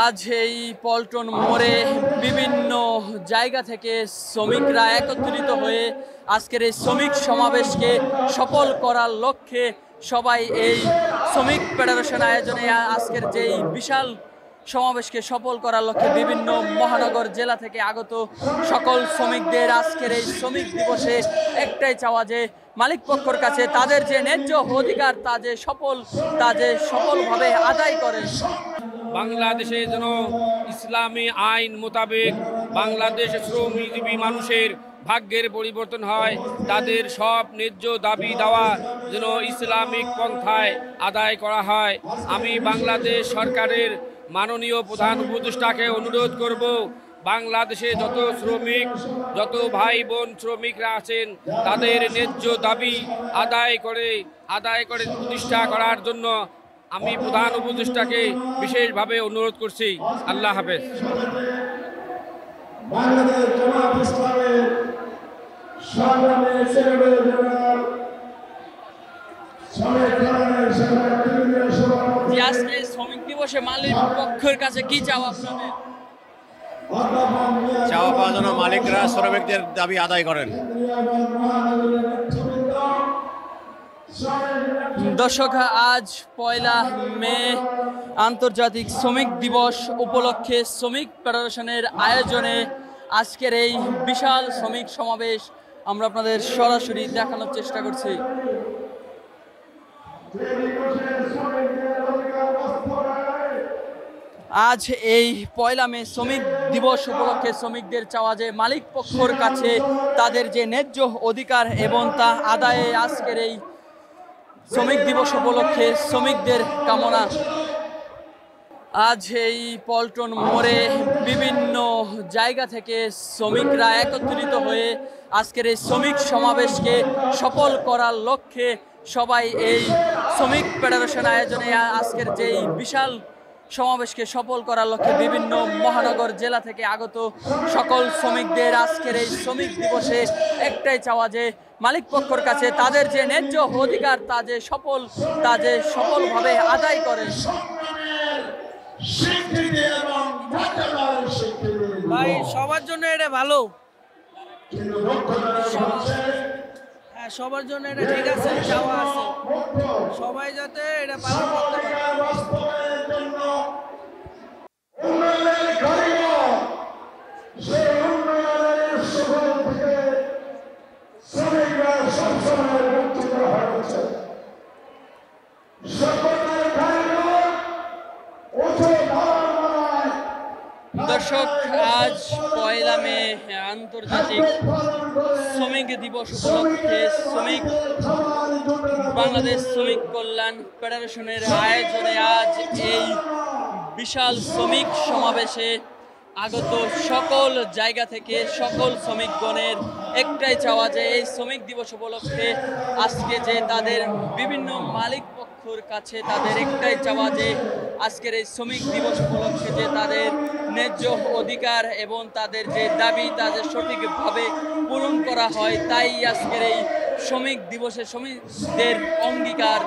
আজ এই পল্টন মোড়ে বিভিন্ন জায়গা থেকে শ্রমিকরা একত্রিত হয়ে আজকের এই শ্রমিক সমাবেশকে সফল করার লক্ষ্যে সবাই এই শ্রমিক ফেডারেশন আয়োজনে আজকের যেই বিশাল সমাবেশকে সফল করার লক্ষ্যে বিভিন্ন মহানগর জেলা থেকে আগত সকল শ্রমিকদের আজকের এই শ্রমিক দিবসে একটাই চাওয়া যে মালিক পক্ষের কাছে তাদের যে ন্যায্য অধিকার তা যে সফলভাবে আদায় করে। বাংলাদেশে যেন ইসলামী আইন মোতাবেক বাংলাদেশের শ্রমজীবী মানুষের ভাগ্যের পরিবর্তন হয়, তাদের সব ন্যায্য দাবি দেওয়া যেন ইসলামিক পন্থায় আদায় করা হয়। আমি বাংলাদেশ সরকারের মাননীয় প্রধান উপদেষ্টাকে অনুরোধ করব, বাংলাদেশে যত ভাই বোন শ্রমিকরা আছেন তাদের ন্যায্য দাবি আদায় করে প্রতিষ্ঠা করার জন্য আমি প্রধান উপদেষ্টাকে বিশেষভাবে অনুরোধ করছি। আল্লাহ হাফেজ। বাংলাদেশ জামাত ইসলামের সংগ্রামী সেক্রেটারি জেনারেল আজকে শ্রমিক দিবসে মালিক পক্ষের কাছে কি চাওয়া আপনাদের? চাওয়া পাওয়া যেন মালিকরা শ্রমিকদের দাবি আদায় করেন। দর্শক, আজ 1 মে আন্তর্জাতিক শ্রমিক দিবস উপলক্ষে শ্রমিক ফেডারেশনের আয়োজনে আজকের এই বিশাল শ্রমিক সমাবেশ আমরা আপনাদের সরাসরি দেখানোর চেষ্টা করছি। আজ এই 1 মে শ্রমিক দিবস উপলক্ষে শ্রমিকদের চাওয়া যে মালিক পক্ষের কাছে তাদের যে ন্যায্য অধিকার এবং তা আদায়ে আজকের এই শ্রমিক দিবস উপলক্ষে শ্রমিকদের কামনা। আজ এই পল্টন মোড়ে বিভিন্ন জায়গা থেকে শ্রমিকরা একত্রিত হয়ে আজকের এই শ্রমিক সমাবেশকে সফল করার লক্ষ্যে সবাই এই শ্রমিক ফেডারেশন আয়োজনে আজকের যেই বিশাল সমাবেশকে সফল করার লক্ষ্যে বিভিন্ন মহানগর জেলা থেকে আগত সকল শ্রমিকদের আজকের এই শ্রমিক দিবসে একটাই চাওয়া যে মালিক পক্ষের কাছে তাদের যে ন্যায্য অধিকার তা যে সফলভাবে আদায় করে। ভাই সবার জন্য এটা ভালো, হ্যাঁ সবার জন্য এটা ঠিক আছে, চাওয়া আছে সবাই যাতে এটা পালন করতে পারে। দর্শক, আজ 1 মে আন্তর্জাতিক শ্রমিক দিবস উপলক্ষে বাংলাদেশ শ্রমিক কল্যাণ ফেডারেশনের আয়োজনে আজ এই বিশাল শ্রমিক সমাবেশে আগত সকল জায়গা থেকে সকল শ্রমিকগণের একটাই চাওয়া যে এই শ্রমিক দিবস উপলক্ষে আজকে যে তাদের বিভিন্ন মালিক পক্ষের কাছে তাদের একটাই চাওয়া যে আজকের এই শ্রমিক দিবস উপলক্ষে যে তাদের ন্যায্য অধিকার এবং তাদের যে দাবি তাদের সঠিকভাবে পূরণ করা হয়, তাই আজকের এই শ্রমিক দিবসে শ্রমিকদের অঙ্গীকার।